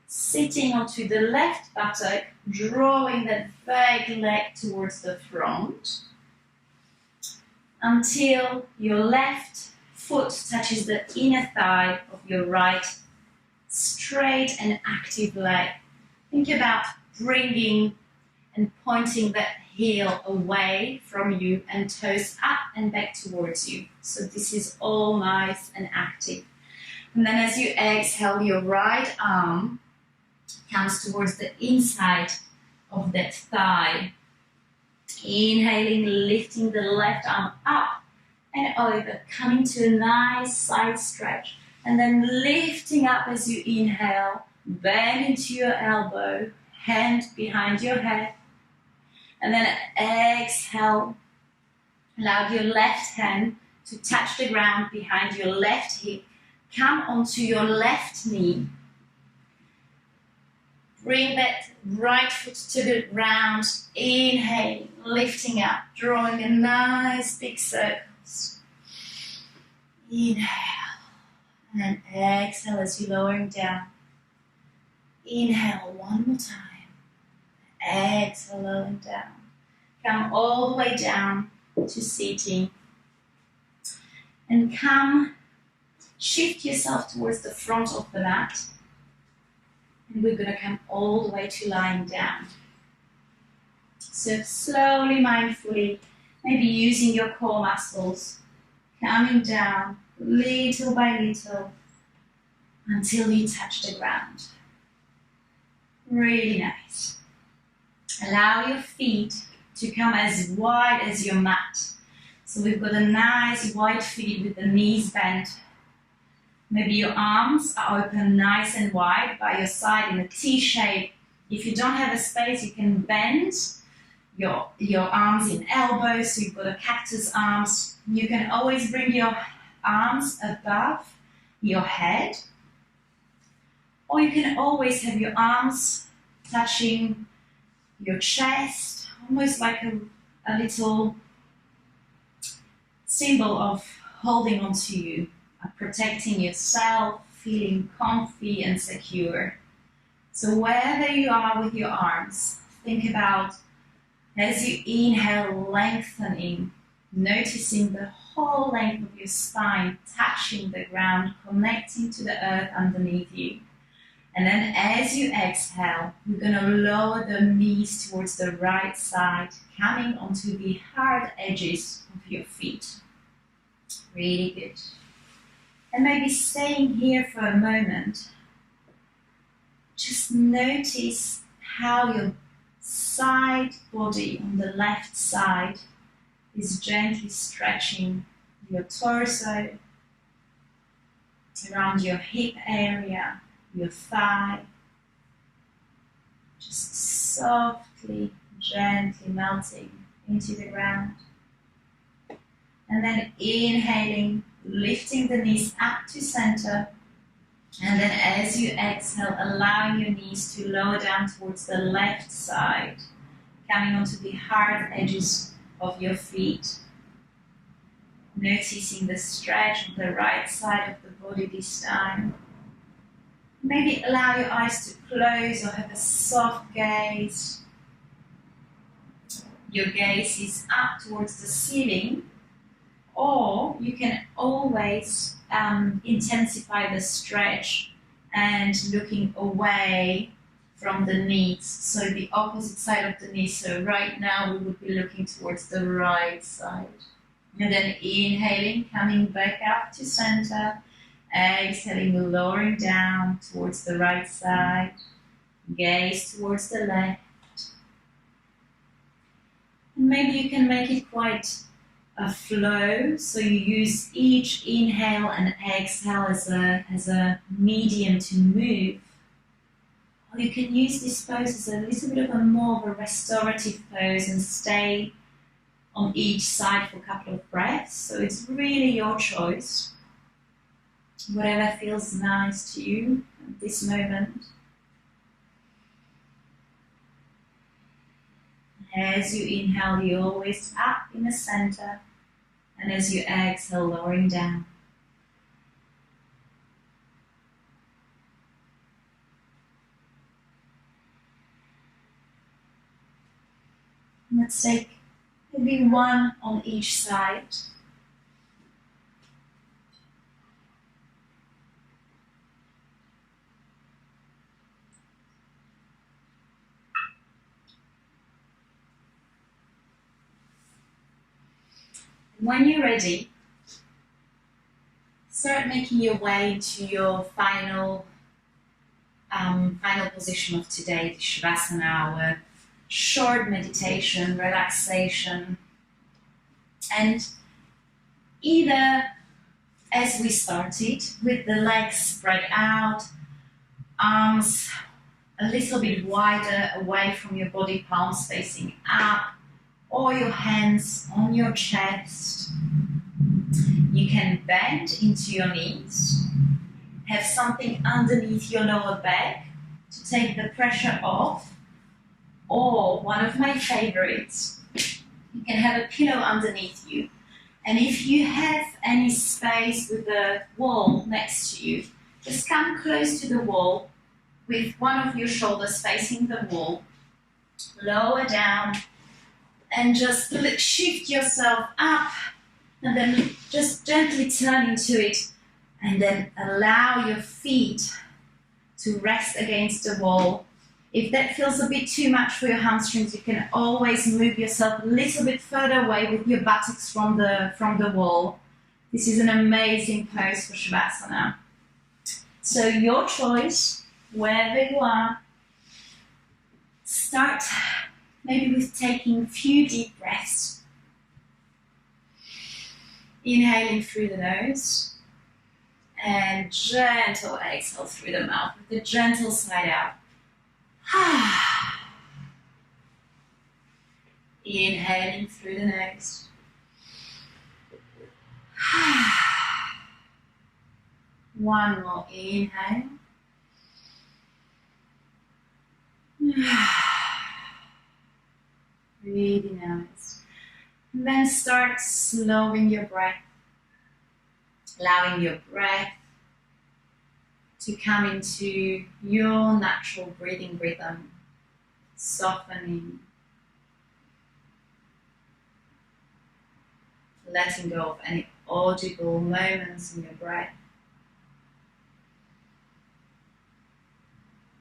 Sitting onto the left buttock, drawing that vague leg towards the front until your left foot touches the inner thigh of your right straight and active leg. Think about bringing and pointing that heel away from you and toes up and back towards you. So this is all nice and active. And then as you exhale, your right arm comes towards the inside of that thigh. Inhaling, lifting the left arm up and over, coming to a nice side stretch. And then lifting up as you inhale, bend into your elbow, hand behind your head. And then exhale, allow your left hand to touch the ground behind your left hip. Come onto your left knee. Bring that right foot to the ground, inhaling, lifting up, drawing a nice big circles. Inhale, and exhale as you're lowering down. Inhale one more time, exhale, lowering down. Come all the way down to seating. And come shift yourself towards the front of the mat. And we're going to come all the way to lying down. So slowly, mindfully, maybe using your core muscles, coming down little by little until you touch the ground. Really nice. Allow your feet to come as wide as your mat. So we've got a nice wide feet with the knees bent. Maybe your arms are open nice and wide by your side in a T shape. If you don't have a space, you can bend your arms in elbows, so you've got a cactus arms. You can always bring your arms above your head, or you can always have your arms touching your chest, almost like a little symbol of holding on to you, protecting yourself, feeling comfy and secure. So wherever you are with your arms, think about, as you inhale, lengthening, noticing the whole length of your spine touching the ground, connecting to the earth underneath you. And then as you exhale, you're going to lower the knees towards the right side, coming onto the hard edges of your feet. Really good. And maybe staying here for a moment, just notice how your side body on the left side is gently stretching your torso, around your hip area, your thigh, just softly, gently melting into the ground. And then inhaling, lifting the knees up to center. And then as you exhale, allowing your knees to lower down towards the left side, coming onto the hard edges of your feet. Noticing the stretch of the right side of the body this time. Maybe allow your eyes to close or have a soft gaze. Your gaze is up towards the ceiling, or you can always intensify the stretch and looking away from the knees, so the opposite side of the knee. So right now we would be looking towards the right side. And then inhaling, coming back up to center. Exhaling, lowering down towards the right side. Gaze towards the left. And maybe you can make it quite a flow, so you use each inhale and exhale as a medium to move. Or you can use this pose as a little bit of a more of a restorative pose and stay on each side for a couple of breaths. So it's really your choice. Whatever feels nice to you at this moment. As you inhale, you're always up in the center, and as you exhale, lowering down. Let's take maybe one on each side. When you're ready, start making your way to your final position of today, the Shavasana, our short meditation, relaxation. And either as we started, with the legs spread out, arms a little bit wider away from your body, palms facing up, or your hands on your chest. You can bend into your knees, have something underneath your lower back to take the pressure off, or one of my favorites, you can have a pillow underneath you. And if you have any space with the wall next to you, just come close to the wall with one of your shoulders facing the wall, lower down, and just shift yourself up, and then just gently turn into it And then allow your feet to rest against the wall. If that feels a bit too much for your hamstrings, you can always move yourself a little bit further away with your buttocks from the wall. This is an amazing pose for Shavasana. So your choice, wherever you are, start maybe with taking a few deep breaths. Inhaling through the nose and gentle exhale through the mouth with a gentle side out. Inhaling through the nose. One more inhale. Really nice. And then start slowing your breath, allowing your breath to come into your natural breathing rhythm, softening, letting go of any audible moments in your breath.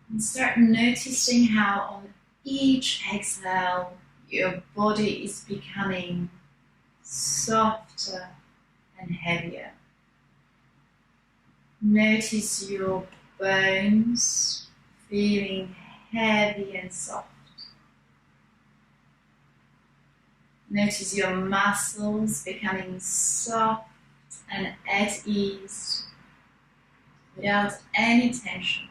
And start noticing how on each exhale your body is becoming softer and heavier. Notice your bones feeling heavy and soft. Notice your muscles becoming soft and at ease without any tension.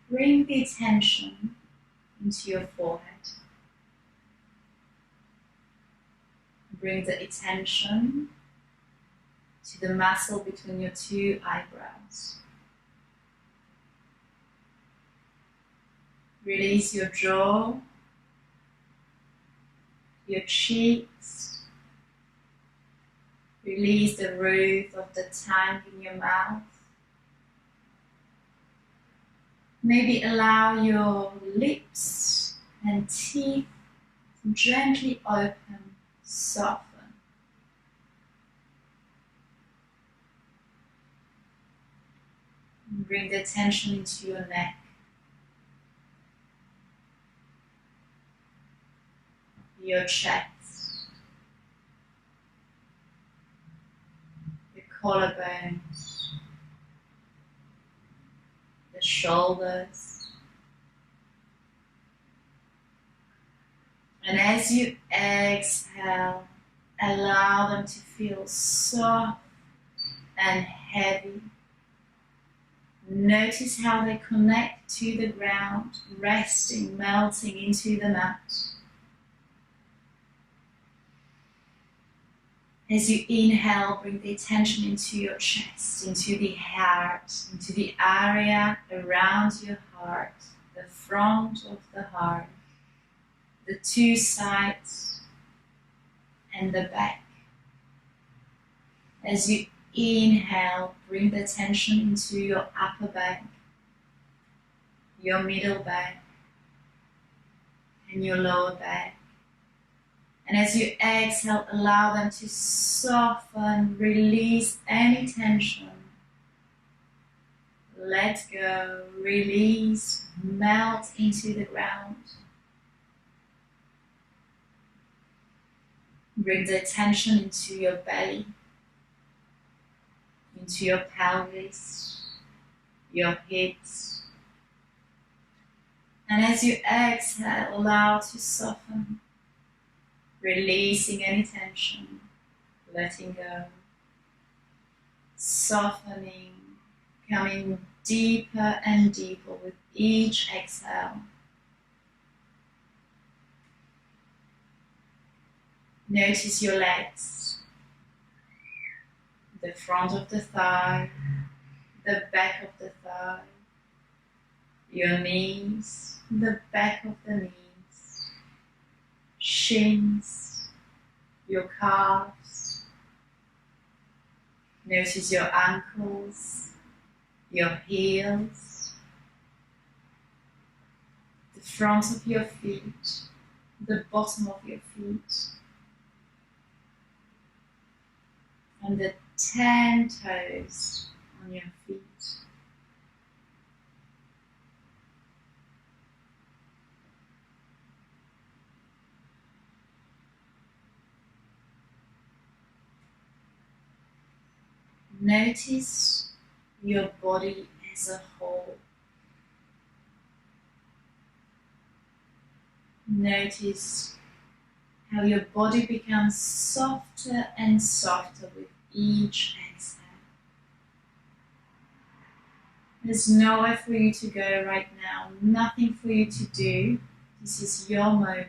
Bring the attention into your forehead. Bring the attention to the muscle between your two eyebrows. Release your jaw, your cheeks. Release the roof of the tongue in your mouth. Maybe allow your lips and teeth to gently open, soften. And bring the attention into your neck. Your chest, your collarbones, the shoulders. And as you exhale, allow them to feel soft and heavy. Notice how they connect to the ground, resting, melting into the mat. As you inhale, bring the attention into your chest, into the heart, into the area around your heart, the front of the heart, the two sides, and the back. As you inhale, bring the attention into your upper back, your middle back, and your lower back. And as you exhale, allow them to soften, release any tension. Let go, release, melt into the ground. Bring the attention into your belly, into your pelvis, your hips. And as you exhale, allow to soften. Releasing any tension, letting go, softening, coming deeper and deeper with each exhale. Notice your legs, the front of the thigh, the back of the thigh, your knees, the back of the knees. Shins, your calves. Notice your ankles, your heels, the front of your feet, the bottom of your feet, and the 10 toes on your feet. Notice your body as a whole. Notice how your body becomes softer and softer with each exhale. There's nowhere for you to go right now, nothing for you to do. This is your moment.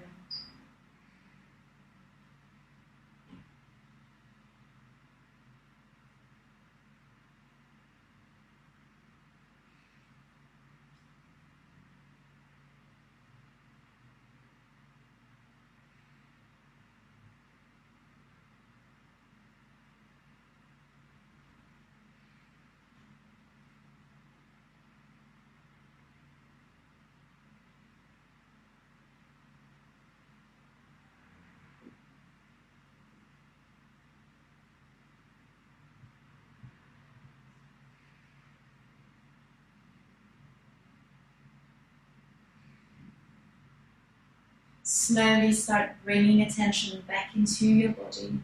Slowly start bringing attention back into your body.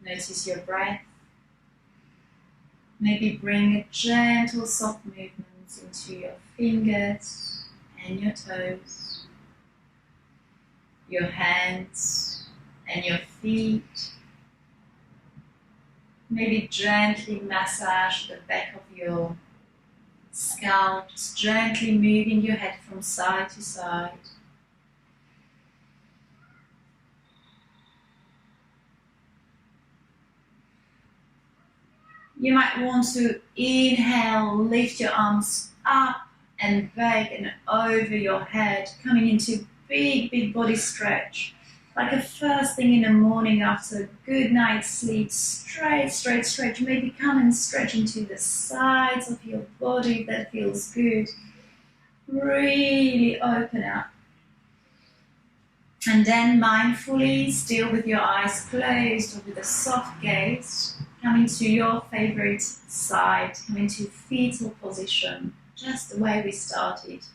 Notice your breath. Maybe bring a gentle, soft movement into your fingers and your toes, your hands and your feet. Maybe gently massage the back of your scalp, just gently moving your head from side to side. You might want to inhale, lift your arms up and back and over your head, coming into big body stretch. Like a first thing in the morning after a good night's sleep, straight stretch. Maybe come and stretch into the sides of your body if that feels good. Really open up. And then mindfully, still with your eyes closed or with a soft gaze, come into your favorite side, come into fetal position, just the way we started.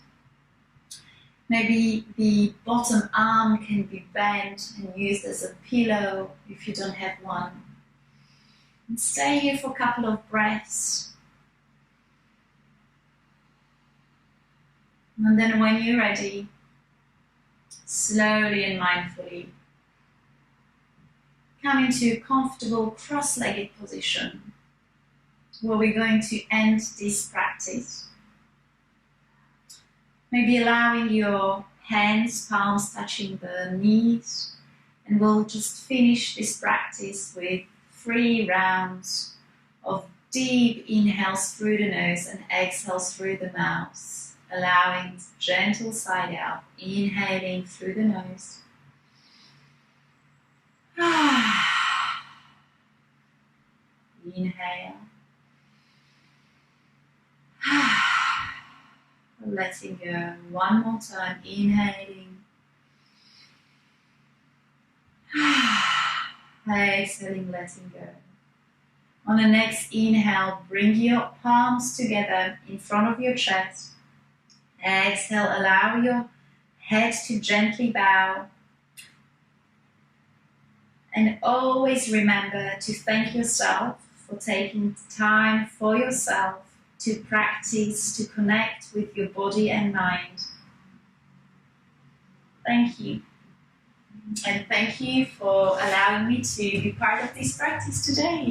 Maybe the bottom arm can be bent and used as a pillow if you don't have one. And stay here for a couple of breaths. And then when you're ready, slowly and mindfully, come into a comfortable cross-legged position where we're going to end this practice. Maybe allowing your hands, palms touching the knees, and we'll just finish this practice with 3 rounds of deep inhales through the nose and exhales through the mouth, allowing gentle side out, inhaling through the nose. Inhale. Letting go. One more time. Inhaling. Exhaling, letting go. On the next inhale, bring your palms together in front of your chest. Exhale, allow your head to gently bow. And always remember to thank yourself for taking time for yourself to practice, to connect with your body and mind. Thank you. And thank you for allowing me to be part of this practice today.